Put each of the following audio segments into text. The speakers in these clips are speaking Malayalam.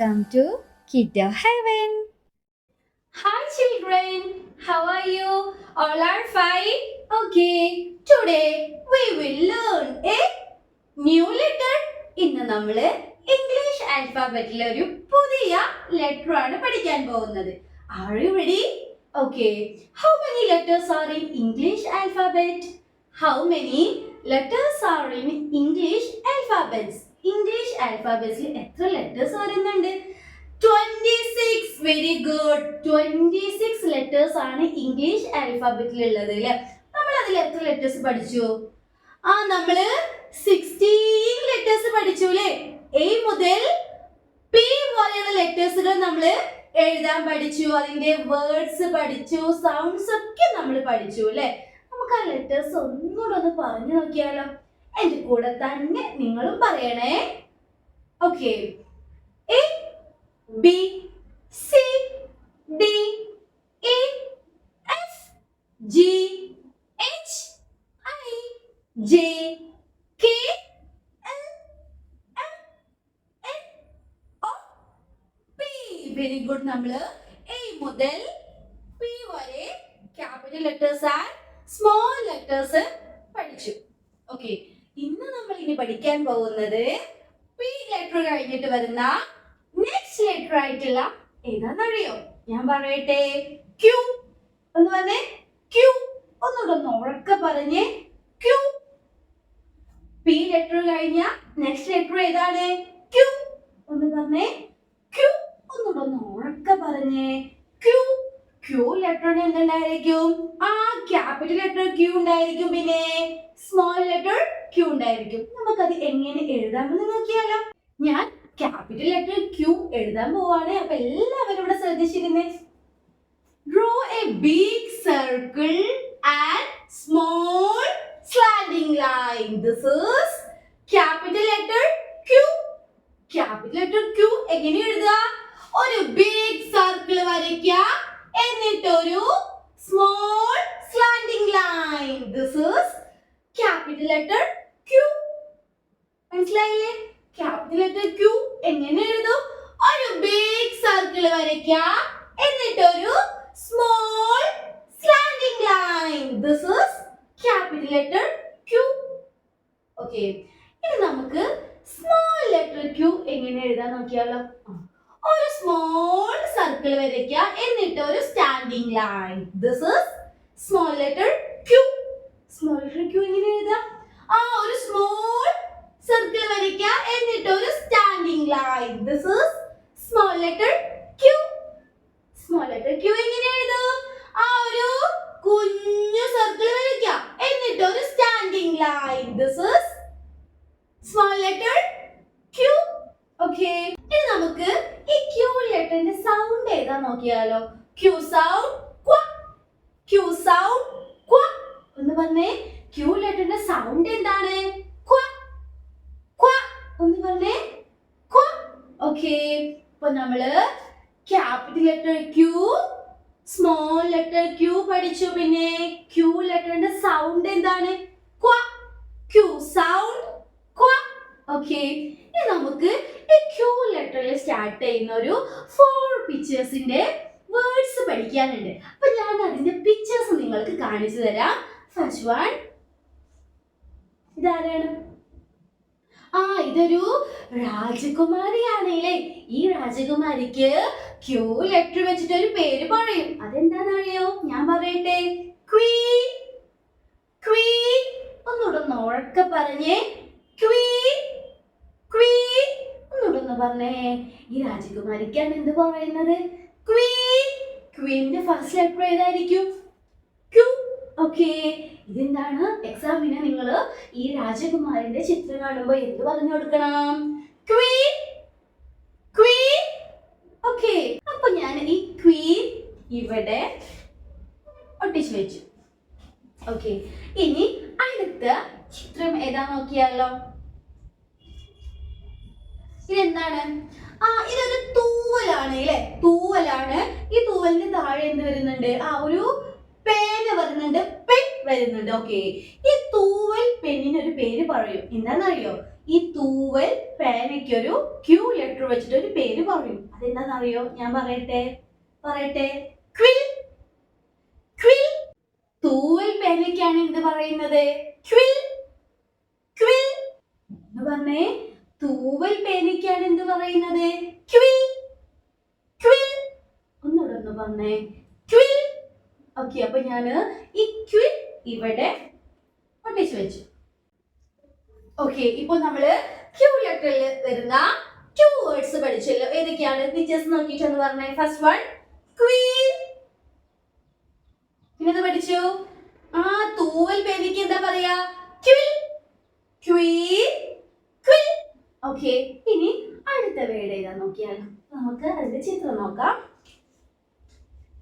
Welcome to Kiddo Heaven. Hi children, how are you? All are fine? Okay, today we will learn a new letter. ഇന്ന് നമ്മൾ ഇംഗ്ലീഷ് ആൽഫബറ്റിലെ ഒരു പുതിയ ലെറ്റർ ആണ് പഠിക്കാൻ പോകുന്നത്. Are you ready? Okay. How many letters are in English alphabet? How many letters are in English alphabets? English ആൽഫബറ്റ്സിൽ എത്ര ലെറ്റേഴ്സ് വരുന്നുണ്ട്? 26. Very good. 26 ലെറ്റേഴ്സ് ആണ് ഇംഗ്ലീഷ് ആൽഫബറ്റിൽ ഉള്ളത് അല്ലേ? നമ്മൾ അതിൽ എത്ര ലെറ്റേഴ്സ് പഠിച്ചു? നമ്മള് 16 ലെറ്റേഴ്സ് പഠിച്ചു അല്ലേ? A മുതൽ P വരെയുള്ള ലെറ്റേഴ്സുകൾ നമ്മൾ എഴുതാൻ പഠിച്ചു. അതിന്റെ വേർഡ്സ് പഠിച്ചു, സൗണ്ട്സ് ഒക്കെ നമ്മൾ പഠിച്ചു അല്ലേ? നമുക്ക് ആ ലെറ്റേഴ്സ് ഒന്നുകൂടെ ഒന്ന് പറഞ്ഞു നോക്കിയാലോ? എന്റെ കൂടെ തന്നെ നിങ്ങളും പറയണേ. Okay. A B C D E F G H I J K L M N O P. Very good. നമ്മള് A മുതൽ P വരെ capital letters and small letters പഠിച്ചു. ഓക്കെ. ഇന്ന് നമ്മൾ ഇനി പഠിക്കാൻ പോകുന്നത് P ലെറ്റർ കഴിഞ്ഞിട്ട് വരുന്ന നെക്സ്റ്റ് ലെറ്റർ ആയിട്ടുള്ള ഏതാണെന്നറിയോ? ഞാൻ പറയട്ടെ. Q. ഒന്ന് പറഞ്ഞേ. Q. ഒന്നുകൂടെ ഉറക്കെ പറഞ്ഞേ. Q. P ലെറ്റർ കഴിഞ്ഞ നെക്സ്റ്റ് ലെറ്റർ ഏതാണ്? Q. ഒന്ന് പറഞ്ഞേ. Q. ഒന്നുകൂടെ ഉറക്കെ പറഞ്ഞേ. Q. Q ലെറ്ററിന് എന്തുണ്ടായിരിക്കും? ക്യാപിറ്റൽ ലെറ്റർ Q ഉണ്ടായിരിക്കും. പിന്നെ സ്മോൾ ലെറ്റർ Q ഉണ്ടായിരിക്കും. നമുക്കത് എങ്ങനെ എഴുതാമെന്ന് നോക്കിയാലോ? ഞാൻ ക്യാപിറ്റൽ ലെറ്റർ Q എഴുതാൻ പോവാണ്. അപ്പൊ എല്ലാവരും ഇവിടെ ശ്രദ്ധിച്ചിരുന്നേ. Draw a big circle and small slanting line. This is capital letter Q. Capital letter Q എങ്ങനെ എഴുതുക? ഒരു ബിഗ് സർക്കിൾ വരയ്ക്കുക, എന്നിട്ട് ഒരു small slanting line. This is capital letter Q. മനസ്സിലായില്ലേ? ക്യാപിറ്റൽ ലെറ്റർ Q എങ്ങനെ എഴുതും? ഒരു ബിഗ് സർക്കിൾ വരയ്ക്കുക, എന്നിട്ട് ഒരു small slanting line. This is capital letter Q. Okay. ഇനി നമുക്ക് സ്മോൾ ലെറ്റർ Q എങ്ങനെ എഴുതാൻ നോക്കിയാലോ? ഒരു സ്മോൾ സർക്കിൾ വരയ്ക്കുക, എന്നിട്ട് ഒരു standing line. This is small letter Q. Small letter Q എങ്ങനെ എഴുതാം? ഒരു സ്മോൾ സർക്കിൾ വരയ്ക്കുക, എന്നിട്ട് ഒരു standing line. This is small letter Q. Small letter Q എങ്ങനെ എഴുതും? ഒരു കുഞ്ഞു സർക്കിൾ വരയ്ക്കുക, എന്നിട്ട് ഒരു standing line. This is small letter Q. Okay. ഇനി നമുക്ക് ഈ Q ലെറ്ററിന്റെ സൗണ്ട് ഏതാ നോക്കിയാലോ? Q sound ക്വ. Q sound ക്വ. ഒന്ന് പറഞ്ഞേ. Q ലെറ്ററിന്റെ സൗണ്ട് എന്താണ്? ക്വ. ക്വ. ഒന്ന് പറഞ്ഞേ. ക്വ. ഓക്കേ. അപ്പോൾ നമ്മള് capital letter Q, small letter Q പഠിച്ചു. പിന്നെ Q ലെറ്ററിന്റെ സൗണ്ട് എന്താണ്? ക്വ. Q sound ക്വ. ഓക്കേ. ഇനി നമുക്ക് ഈ Q ലെറ്ററിൽ സ്റ്റാർട്ട് ചെയ്യുന്ന ഒരു 4 പിക്ചേഴ്സിന്റെ വേർഡ്സ് പഠിക്കാനുണ്ട്. അപ്പൊ ഞാൻ അതിന്റെ പിക്ചേഴ്സ് നിങ്ങൾക്ക് കാണിച്ചു തരാം. ഫസ്റ്റ് വൺ ഇതാരാണ്? ഇതൊരു രാജകുമാരിയാണ് അല്ലേ? ഈ രാജകുമാരിക്ക് Q ലെറ്റർ വെച്ചിട്ട് ഒരു പേര് പറയും. അതെന്താണെന്നറിയോ? ഞാൻ പറയട്ടെ. ക്വീൻ. ക്വീൻ. ഒന്നുകൂടെ ഉറക്കെ പറഞ്ഞേ. ക്വീൻ. ക്വീൻ. ഒന്നുകൂടെ പറഞ്ഞേ. ഈ രാജകുമാരിക്കാണ് എന്ത് പറയുന്നത്? ക്വീൻ. ക്വീനിന്റെ ഫസ്റ്റ് ലെറ്റർ ഏതായിരിക്കും? Q. ഓക്കേ. ഇതെന്താണ്? എക്സാമിന് നിങ്ങൾ ഈ രാജകുമാരിന്റെ ചിത്രം കാണുമ്പോൾ എന്ത് പറഞ്ഞു കൊടുക്കണം? ക്വീൻ. ക്വീൻ. ഓക്കേ. അപ്പൊ ഞാൻ ഈ ക്വീൻ ഇവിടെ ഒട്ടിച്ചു വെച്ചു. ഓക്കേ. ഇനി അടുത്ത ചിത്രം ഏതാ നോക്കിയാലോ? ഇതെന്താണ്? ഇതൊരു തൂവലാണ് അല്ലേ? തൂവലാണ്. ഈ തൂവലിന് താഴെ എന്ത് വരുന്നുണ്ട്? ഒരു പേന വരുന്നുണ്ട്, പെൻ വരുന്നുണ്ട്. ഓക്കെ. ഈ തൂവൽ പെന്നിന് ഒരു പേര് പറയും. എന്താണെന്നറിയോ? ഈ തൂവൽ പേനയ്ക്കൊരു ക്യൂ ലെറ്റർ വെച്ചിട്ട് ഒരു പേര് പറയും. അതെന്താണെന്നറിയോ? ഞാൻ പറയട്ടെ. ക്വിൽ. ക്വിൽ. തൂവൽ പേനയ്ക്കാണ് എന്ത് പറയുന്നത്? ക്വിൽ. ക്വിൽ എന്ന് പറഞ്ഞേ. തൂവൽ പേനയ്ക്കാണ് എന്ത് പറയുന്നത്? ക്വിൽ. ക്വിൽ. ഒന്നുകൂടെ ഒന്ന് പറഞ്ഞേ. ക്വിൽ. ഓക്കെ, അപ്പൊ ഞാൻ ഈ ക്വിൽ ഇവിടെ ഒട്ടിച്ചു വെച്ചു. ഓക്കെ, ഇപ്പൊ നമ്മള് ക്യൂ ലെറ്ററിൽ വരുന്ന 2 വേർഡ്സ് പഠിച്ചല്ലോ. ഏതൊക്കെയാണ്? ടീച്ചേഴ്സ് നോക്കിയിട്ടൊന്ന് പറഞ്ഞേ. First one Queen. പിന്നെ പഠിച്ചു. തൂവൽ പേനയ്ക്ക് എന്താ പറയാ? ക്വിൽ. ക്വീൻ. ക്വിൽ. ഓക്കെ, ഇനി അടുത്ത വേർഡ് ഏതാ നോക്കിയാലോ. നമുക്ക് അതിന്റെ ചിത്രം നോക്കാം.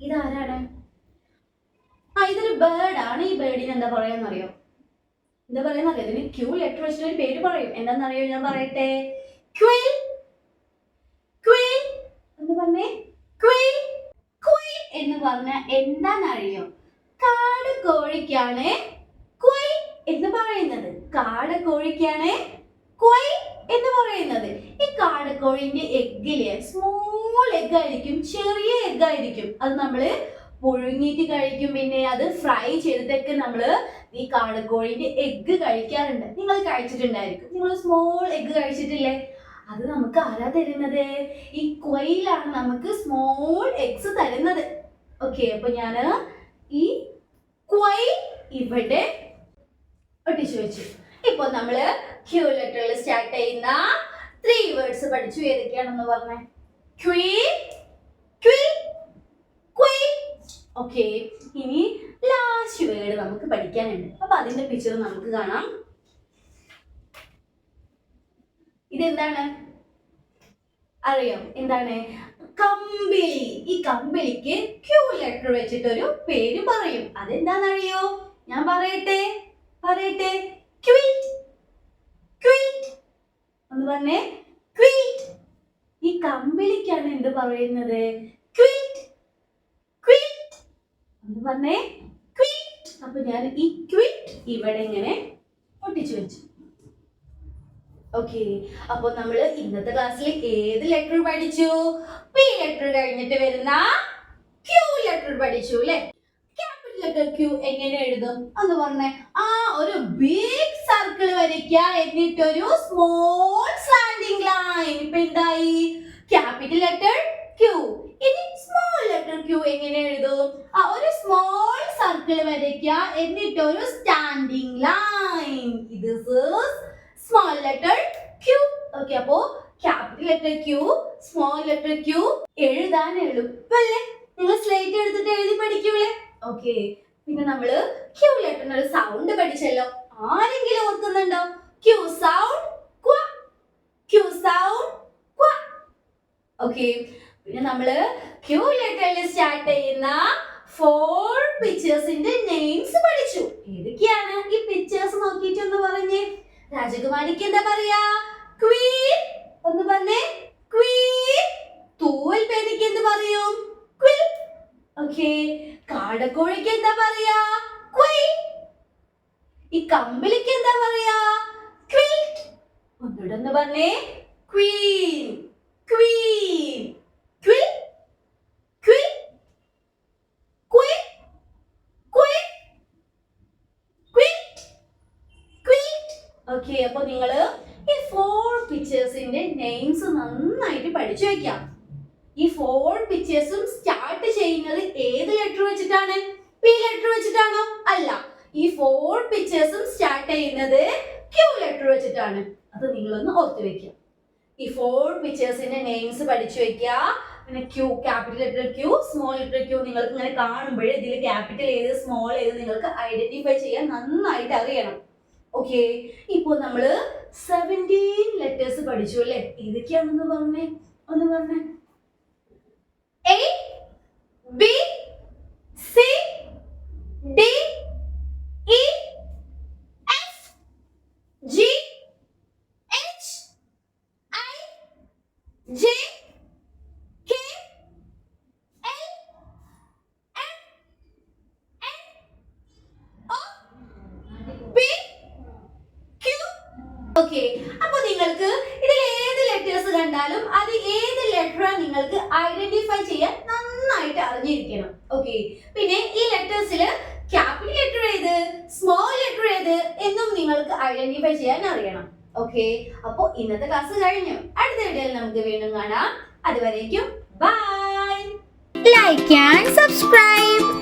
ഇതാരാണ്? ഇതൊരു ബേർഡ് ആണ്. ഈ ബേർഡിന് എന്താ പറയാന്നറിയോ? ഇതിന് ക്യൂ ലെറ്റർ വെച്ചിട്ട് ഒരു പേര് പറയും. എന്താണെന്നറിയോ? ഞാൻ പറയട്ടെ. ക്വിൽ. ക്വിൽ എന്ന് പറഞ്ഞേ. ക്വിൽ. ക്വിൽ എന്ന് പറഞ്ഞാൽ എന്താണെന്നറിയോ? കാടക്കോഴിക്കാണ് ക്വയ് എന്ന് പറയുന്നത്. കാടക്കോഴിക്കാണ് ക്വയ് എന്ന് പറയുന്നത്. ഈ കാടക്കോഴിന്റെ എഗ്ഗില് സ്മോൾ എഗ് ആയിരിക്കും, ചെറിയ എഗ് ആയിരിക്കും. അത് നമ്മള് പുഴുങ്ങിയിട്ട് കഴിക്കും. പിന്നെ അത് ഫ്രൈ ചെയ്തിട്ടൊക്കെ നമ്മള് ഈ കാടക്കോഴിന്റെ എഗ്ഗ് കഴിക്കാറുണ്ട്. നിങ്ങൾ കഴിച്ചിട്ടുണ്ടായിരിക്കും. നിങ്ങൾ സ്മോൾ എഗ്ഗ് കഴിച്ചിട്ടില്ലേ? അത് നമുക്ക് ആരാ തരുന്നത്? ഈ ക്വയിലാണ് നമുക്ക് സ്മോൾ എഗ്സ് തരുന്നത്. ഓക്കെ, അപ്പൊ ഞാന് ഈ ക്വയ് ഇവിടെ ഒട്ടിച്ചു വെച്ചു. ഇപ്പൊ നമ്മള് ക്യൂ ലെറ്ററിൽ സ്റ്റാർട്ട് ചെയ്യുന്ന 3 വേർഡ്സ് പഠിച്ചു. ഏതൊക്കെയാണെന്ന് പറഞ്ഞേ. Queen, quill, quail. ഓക്കെ, ഇനി ലാസ്റ്റ് വേർഡ് നമുക്ക് പഠിക്കാനുണ്ട്. അപ്പൊ അതിന്റെ പിക്ചർ നമുക്ക് കാണാം. ഇതെന്താണ് അറിയോ? എന്താണ്? കമ്പിളി. ഈ കമ്പിളിക്ക് ക്യൂ ലെറ്റർ വെച്ചിട്ടൊരു പേര് പറയും. അതെന്താണെന്നറിയോ? ഞാൻ പറയട്ടെ. ക്വിൽറ്റ്. ക്വിൽറ്റ് എന്ന് പറഞ്ഞേ. ക്വിൽറ്റ്. ഈ കമ്പിളിക്കാണ് എന്ത് പറയുന്നത്? ക്വിൽറ്റ്. ക്വിൽറ്റ് എന്ന് പറഞ്ഞേ. ക്വിൽറ്റ്. അപ്പൊ ഞാൻ ഈ ക്വിൽറ്റ് ഇവിടെ ഇങ്ങനെ ഒട്ടിച്ചു വെച്ചു. ഓക്കെ, അപ്പൊ നമ്മള് ഇന്നത്തെ ക്ലാസ്സിൽ ഏത് ലെറ്റർ പഠിച്ചു? പി ലെറ്റർ കഴിഞ്ഞിട്ട് വരുന്ന ക്യൂ ലെറ്റർ പഠിച്ചു അല്ലെ? ക്യാപിറ്റൽ ലെറ്റർ ക്യൂ എങ്ങനെ എഴുതും എന്ന് പറഞ്ഞേ. ഒരു ബിഗ് സർക്കിൾ വരയ്ക്കുക, എന്നിട്ടൊരു സ്മോൾ സ്ലാൻഡിംഗ് ലൈൻ. ഇപ്പൊ എന്തായി? Capital letter Q. ഇനി സ്മോൾ ലെറ്റർ ക്യൂ എങ്ങനെ എഴുതും? ഒരു സ്മോൾ സർക്കിൾ വരയ്ക്കുക, എന്നിട്ടൊരു standing line. This is small letter Q. Okay, അപ്പോ capital letter Q, small letter Q എഴുതാൻ എളുപ്പല്ലേ? നിങ്ങൾ സ്ലേറ്റ് എടുത്തിട്ട് എഴുതി പഠിക്കൂലേ? ഓക്കെ, പിന്നെ നമ്മള് ക്യൂ ലെറ്ററിന് ഒരു സൗണ്ട് പഠിച്ചല്ലോ. ആരെങ്കിലും ഓർക്കുന്നുണ്ടോ? ക്യൂ സൗണ്ട് ക്വ. ക്യൂ സൗണ്ട് ക്വ. ഓക്കെ, പിന്നെ നമ്മള് ക്യൂ ലെറ്ററിൽ സ്റ്റാർട്ട് ചെയ്യുന്ന 4 പിക്ചേഴ്സിന്റെ നെയിംസ് പഠിച്ചു. ഏതൊക്കെയാണ്? ഈ പിക്ചേഴ്സ് നോക്കിയിട്ടൊന്ന് പറഞ്ഞേ. രാജകുമാരിക്ക് എന്താ പറയാ? ക്വീൻ എന്ന് പറഞ്ഞേ. ക്വീൻ. തൂവൽ പേനയ്ക്ക് എന്ത് പറയും? ക്വിൽ. ഓക്കെ, കാടക്കോഴിക്ക് എന്താ പറയാ? ക്വയ്. ഈ കമ്പിളിക്ക് എന്താ പറയാ? ക്വിൽറ്റ്. ഒന്നുകൂടെ ഒന്ന് പറഞ്ഞേ. Queen, queen, quill, quill, quail, quail, quilt, quilt. Okay, അപ്പൊ നിങ്ങള് ഈ 4 പിക്ചേഴ്സിന്റെ നെയിംസ് നന്നായിട്ട് പഠിച്ചു വെക്കാം. ഈ 4 പിക്ചേഴ്സും സ്റ്റാർട്ട് ചെയ്യുന്നത് ഏത് ലെറ്റർ വെച്ചിട്ടാണ്? പി ലെറ്റർ വെച്ചിട്ടാണോ? അല്ല, ഈ 4 പിക്ചേഴ്സും സ്റ്റാർട്ട് ചെയ്യുന്നത് ക്യൂ ലെറ്റർ വെച്ചിട്ടാണ്. അത് നിങ്ങളൊന്ന് ഓർത്ത് വെക്കുക. ഈ 4 പിക്ചേഴ്സിന്റെ നെയിംസ് പഠിച്ചു വെക്കുക. പിന്നെ Q, capital letter Q, small letter Q നിങ്ങൾക്ക് ഇങ്ങനെ കാണുമ്പോഴേ ഇതിൽ ക്യാപിറ്റൽ ഏത് സ്മോൾ ഏത് നിങ്ങൾക്ക് ഐഡന്റിഫൈ ചെയ്യാൻ നന്നായിട്ട് അറിയണം. ഓക്കെ, ഇപ്പൊ നമ്മള് 17 ലെറ്റേഴ്സ് പഠിച്ചു അല്ലേ? ഏതൊക്കെയാണെന്ന് പറഞ്ഞേ. ഒന്ന് പറഞ്ഞേ. A, B, C, D, E, F, G, H, I, J, K, L, M, N, O, P, Q. Okay, അപ്പൊ നിങ്ങൾക്ക് ഇതിൽ ഏത് ലെറ്റേഴ്സ് കണ്ടാലും അത് ഏത് ലെറ്റർ നിങ്ങൾക്ക് ഐഡന്റിഫൈ ചെയ്യാൻ നന്നായിട്ട് അറിഞ്ഞിരിക്കണം. ഓക്കെ, പിന്നെ ഈ ലെറ്റേഴ്സിൽ ക്യാപിറ്റൽ ലെറ്റർ ഏത്, സ്മോൾ ലെറ്റർ ഏത് എന്നും നിങ്ങൾക്ക് ഐഡന്റിഫൈ ചെയ്യാൻ അറിയണം. ഓക്കെ, അപ്പോൾ ഇന്നത്തെ ക്ലാസ് കഴിഞ്ഞു. അടുത്ത വീഡിയോയിൽ നമുക്ക് വീണ്ടും കാണാം. അതുവരേക്കും ബൈ. Like and subscribe.